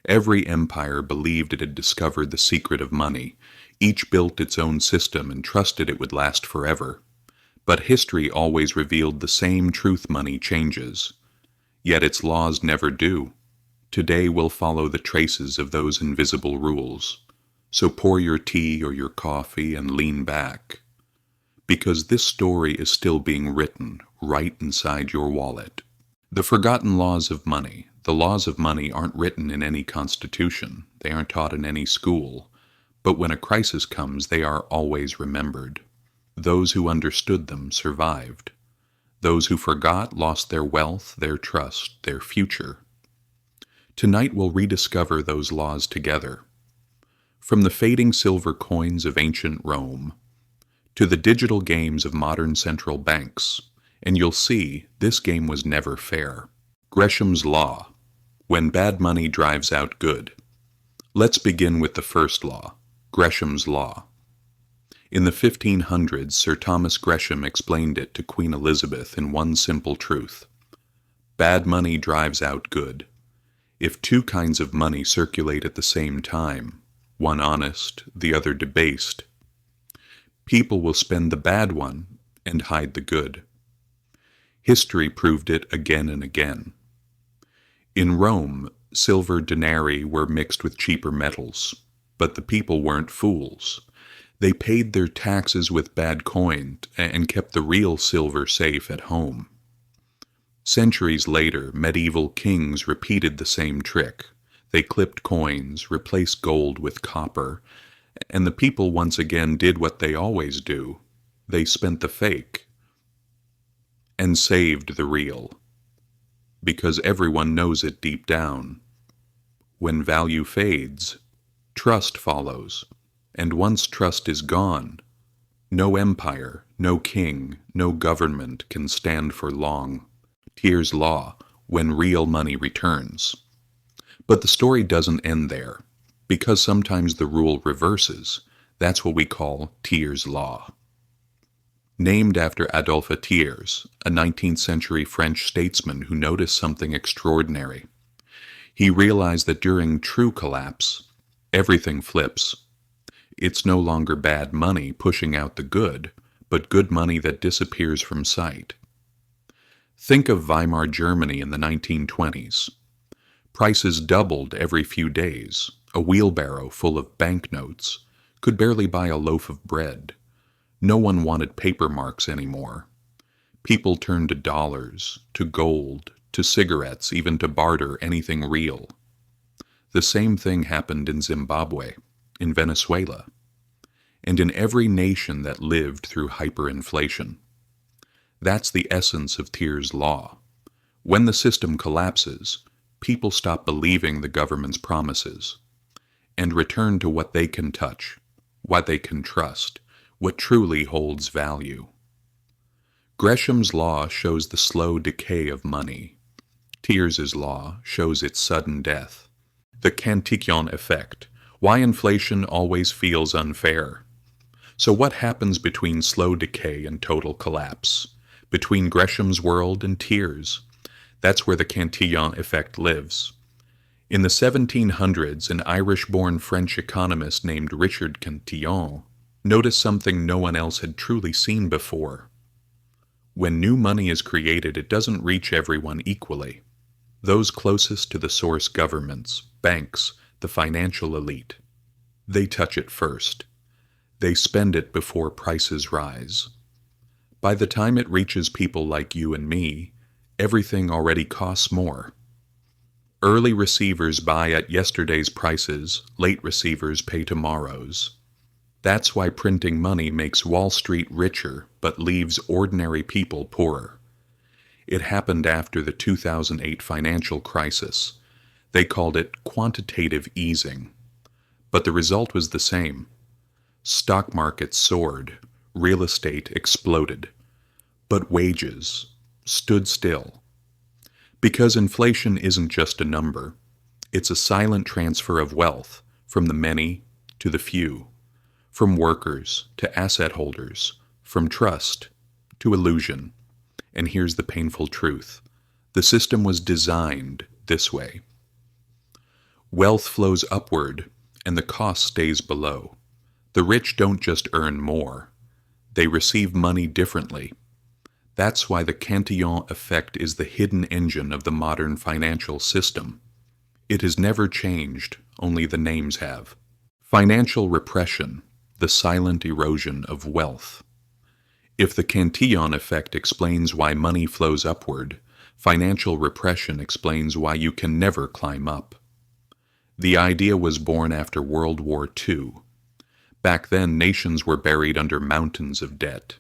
Every empire believed it had discovered the secret of money. Each built its own system and trusted it would last forever. But history always revealed the same truth: money changes. Yet its laws never do. Today we'll follow the traces of those invisible rules. So pour your tea or your coffee and lean back, because this story is still being written right inside your wallet. The forgotten laws of money. The laws of money aren't written in any constitution. They aren't taught in any school. But when a crisis comes, they are always remembered. Those who understood them survived. Those who forgot lost their wealth, their trust, their future. Tonight we'll rediscover those laws together. From the fading silver coins of ancient Rome to the digital games of modern central banks, and you'll see this game was never fair. Gresham's Law: when bad money drives out good. Let's begin with the first law, Gresham's Law. In the 1500s, Sir Thomas Gresham explained it to Queen Elizabeth in one simple truth: bad money drives out good. If two kinds of money circulate at the same time, one honest, the other debased, people will spend the bad one and hide the good. History proved it again and again. In Rome, silver denarii were mixed with cheaper metals, but the people weren't fools. They paid their taxes with bad coin and kept the real silver safe at home. Centuries later, medieval kings repeated the same trick. They clipped coins, replaced gold with copper, and the people once again did what they always do. They spent the fake and saved the real, because everyone knows it deep down. When value fades, trust follows, and once trust is gone, no empire, no king, no government can stand for long. Here's Law: when real money returns. But the story doesn't end there, because sometimes the rule reverses. That's what we call Thiers' Law. Named after Adolphe Thiers, a 19th century French statesman who noticed something extraordinary. He realized that during true collapse, everything flips. It's no longer bad money pushing out the good, but good money that disappears from sight. Think of Weimar Germany in the 1920s. Prices doubled every few days. A wheelbarrow full of banknotes could barely buy a loaf of bread. No one wanted paper marks anymore. People turned to dollars, to gold, to cigarettes, even to barter anything real. The same thing happened in Zimbabwe, in Venezuela, and in every nation that lived through hyperinflation. That's the essence of Thiers' Law. When the system collapses, people stop believing the government's promises and return to what they can touch, what they can trust, what truly holds value. Gresham's Law shows the slow decay of money. Thiers' Law shows its sudden death. The Cantillon effect: why inflation always feels unfair. So what happens between slow decay and total collapse? Between Gresham's world and Thiers'? That's where the Cantillon effect lives. In the 1700s, an Irish-born French economist named Richard Cantillon noticed something no one else had truly seen before. When new money is created, it doesn't reach everyone equally. Those closest to the source, governments, banks, the financial elite, they touch it first. They spend it before prices rise. By the time it reaches people like you and me, everything already costs more. Early receivers buy at yesterday's prices, late receivers pay tomorrow's. That's why printing money makes Wall Street richer but leaves ordinary people poorer. It happened after the 2008 financial crisis. They called it quantitative easing. But the result was the same. Stock markets soared, real estate exploded, but wages stood still. Because inflation isn't just a number, it's a silent transfer of wealth from the many to the few, from workers to asset holders, from trust to illusion. And here's the painful truth: the system was designed this way. Wealth flows upward, and the cost stays below. The rich don't just earn more, they receive money differently. That's why the Cantillon effect is the hidden engine of the modern financial system. It has never changed, only the names have. Financial repression, the silent erosion of wealth. If the Cantillon effect explains why money flows upward, financial repression explains why you can never climb up. The idea was born after World War II. Back then, nations were buried under mountains of debt.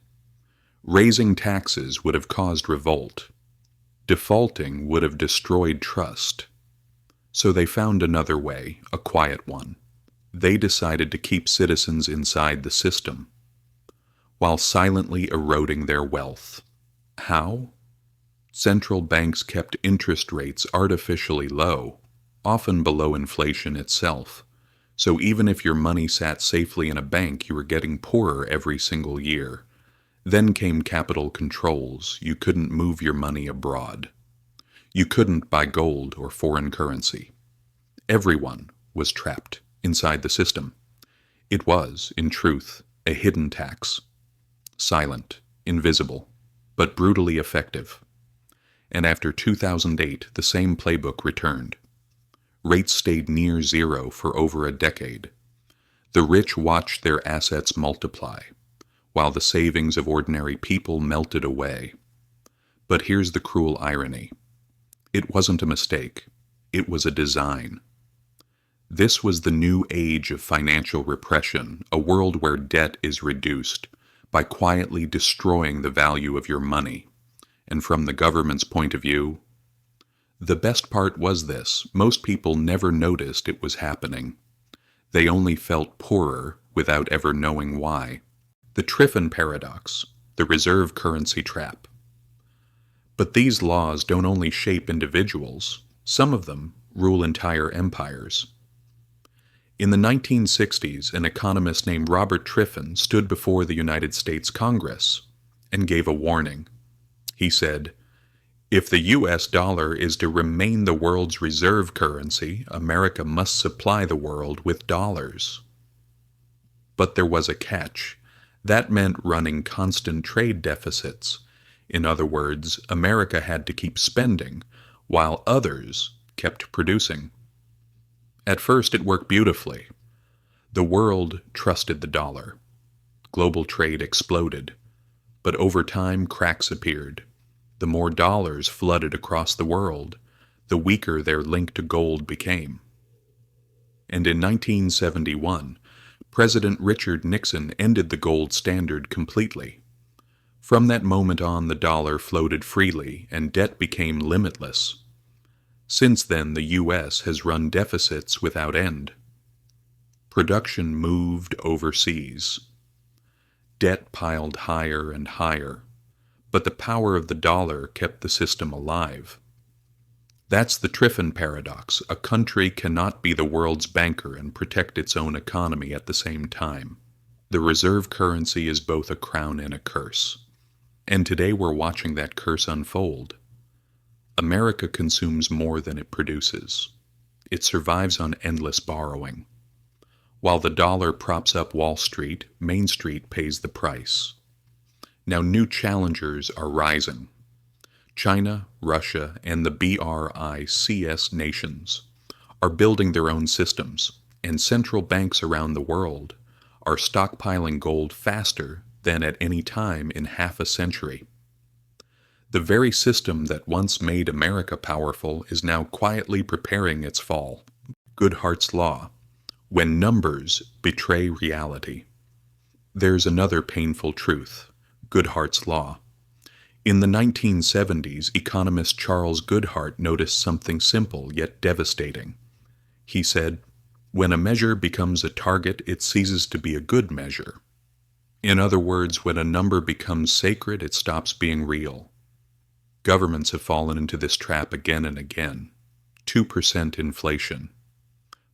Raising taxes would have caused revolt. Defaulting would have destroyed trust. So they found another way, a quiet one. They decided to keep citizens inside the system, while silently eroding their wealth. How? Central banks kept interest rates artificially low, often below inflation itself. So even if your money sat safely in a bank, you were getting poorer every single year. Then came capital controls. You couldn't move your money abroad. You couldn't buy gold or foreign currency. Everyone was trapped inside the system. It was, in truth, a hidden tax. Silent, invisible, but brutally effective. And after 2008, the same playbook returned. Rates stayed near zero for over a decade. The rich watched their assets multiply, while the savings of ordinary people melted away. But here's the cruel irony. It wasn't a mistake. It was a design. This was the new age of financial repression, a world where debt is reduced by quietly destroying the value of your money. And from the government's point of view, the best part was this: most people never noticed it was happening. They only felt poorer without ever knowing why. The Triffin paradox, the reserve currency trap. But these laws don't only shape individuals, some of them rule entire empires. In the 1960s, an economist named Robert Triffin stood before the United States Congress and gave a warning. He said, "If the US dollar is to remain the world's reserve currency, America must supply the world with dollars." But there was a catch. That meant running constant trade deficits. In other words, America had to keep spending, while others kept producing. At first, it worked beautifully. The world trusted the dollar. Global trade exploded. But over time, cracks appeared. The more dollars flooded across the world, the weaker their link to gold became. And in 1971, President Richard Nixon ended the gold standard completely. From that moment on, the dollar floated freely and debt became limitless. Since then, the U.S. has run deficits without end. Production moved overseas. Debt piled higher and higher, but the power of the dollar kept the system alive. That's the Triffin paradox. A country cannot be the world's banker and protect its own economy at the same time. The reserve currency is both a crown and a curse. And today we're watching that curse unfold. America consumes more than it produces. It survives on endless borrowing. While the dollar props up Wall Street, Main Street pays the price. Now new challengers are rising. China, Russia, and the BRICS nations are building their own systems, and central banks around the world are stockpiling gold faster than at any time in half a century. The very system that once made America powerful is now quietly preparing its fall. Goodhart's law, when numbers betray reality. There's another painful truth, Goodhart's law. In the 1970s, economist Charles Goodhart noticed something simple yet devastating. He said, "When a measure becomes a target, it ceases to be a good measure." In other words, when a number becomes sacred, it stops being real. Governments have fallen into this trap again and again. 2% inflation,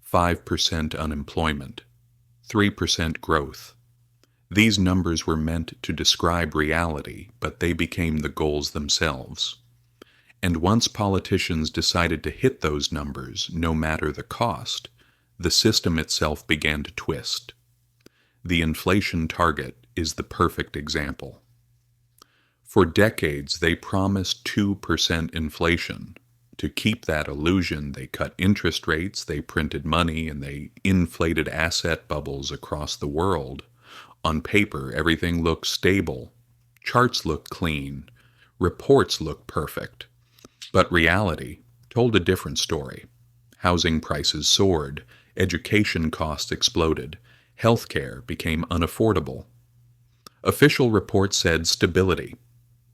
5% unemployment, 3% growth. These numbers were meant to describe reality, but they became the goals themselves. And once politicians decided to hit those numbers, no matter the cost, the system itself began to twist. The inflation target is the perfect example. For decades, they promised 2% inflation. To keep that illusion, they cut interest rates, they printed money, and they inflated asset bubbles across the world. On paper, everything looked stable. Charts looked clean. Reports looked perfect. But reality told a different story. Housing prices soared. Education costs exploded. Healthcare became unaffordable. Official reports said stability.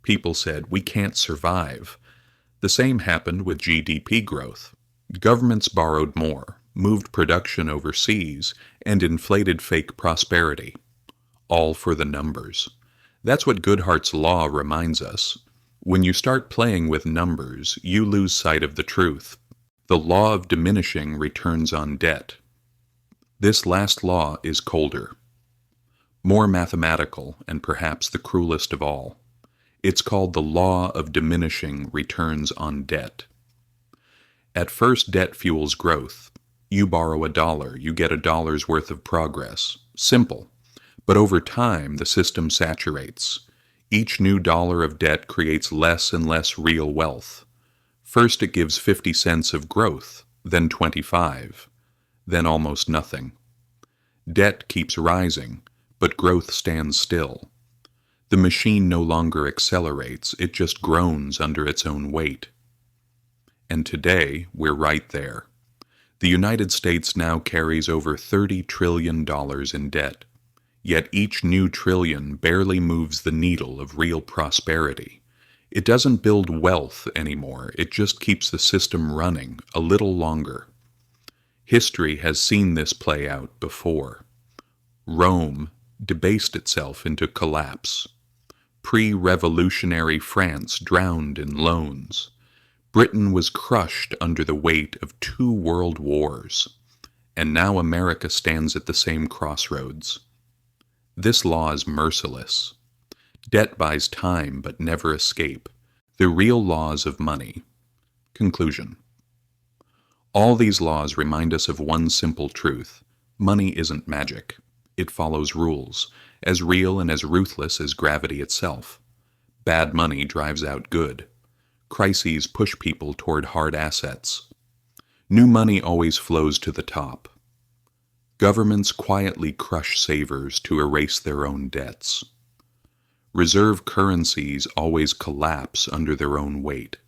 People said, we can't survive. The same happened with GDP growth. Governments borrowed more, moved production overseas, and inflated fake prosperity. All for the numbers. That's what Goodhart's law reminds us. When you start playing with numbers, you lose sight of the truth. The law of diminishing returns on debt. This last law is colder, more mathematical, and perhaps the cruelest of all. It's called the law of diminishing returns on debt. At first, debt fuels growth. You borrow $1, you get $1's worth of progress. Simple. But over time, the system saturates. Each new dollar of debt creates less and less real wealth. First, it gives 50 cents of growth, then 25, then almost nothing. Debt keeps rising, but growth stands still. The machine no longer accelerates, it just groans under its own weight. And today, we're right there. The United States now carries over $30 trillion in debt. Yet each new trillion barely moves the needle of real prosperity. It doesn't build wealth anymore, it just keeps the system running a little longer. History has seen this play out before. Rome debased itself into collapse. Pre-revolutionary France drowned in loans. Britain was crushed under the weight of 2 world wars. And now America stands at the same crossroads. This law is merciless. Debt buys time but never escape. The real laws of money. Conclusion. All these laws remind us of one simple truth. Money isn't magic. It follows rules, as real and as ruthless as gravity itself. Bad money drives out good. Crises push people toward hard assets. New money always flows to the top. Governments quietly crush savers to erase their own debts. Reserve currencies always collapse under their own weight.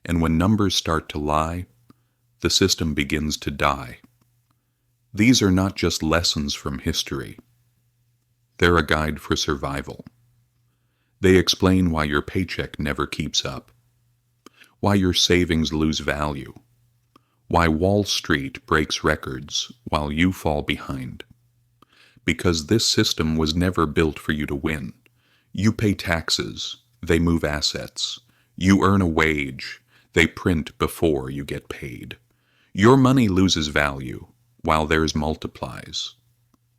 And when numbers start to lie, the system begins to die. These are not just lessons from history. They're a guide for survival. They explain why your paycheck never keeps up, why your savings lose value, why Wall Street breaks records while you fall behind. Because this system was never built for you to win. You pay taxes, they move assets. You earn a wage, they print before you get paid. Your money loses value, while theirs multiplies.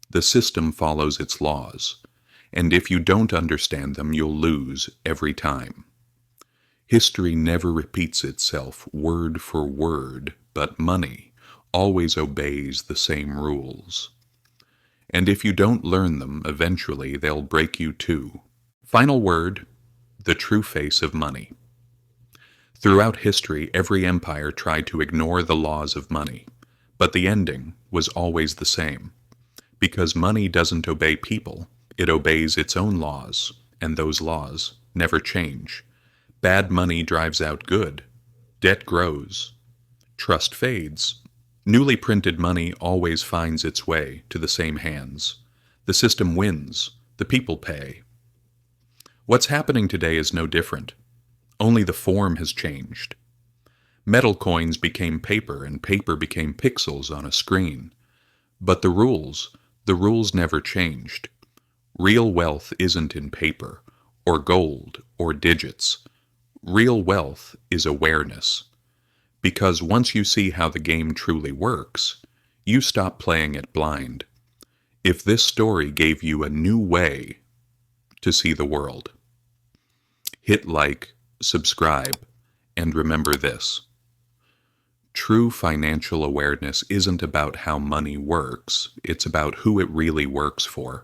The system follows its laws, and if you don't understand them, you'll lose every time. History never repeats itself word for word, but money always obeys the same rules. And if you don't learn them, eventually they'll break you too. Final word, the true face of money. Throughout history, every empire tried to ignore the laws of money, but the ending was always the same. Because money doesn't obey people, it obeys its own laws, and those laws never change. Bad money drives out good. Debt grows. Trust fades. Newly printed money always finds its way to the same hands. The system wins. The people pay. What's happening today is no different. Only the form has changed. Metal coins became paper, and paper became pixels on a screen. But the rules never changed. Real wealth isn't in paper, or gold, or digits. Real wealth is awareness. Because once you see how the game truly works, you stop playing it blind. If this story gave you a new way to see the world, hit like, subscribe, And remember this: true financial awareness isn't about how money works, it's about who it really works for.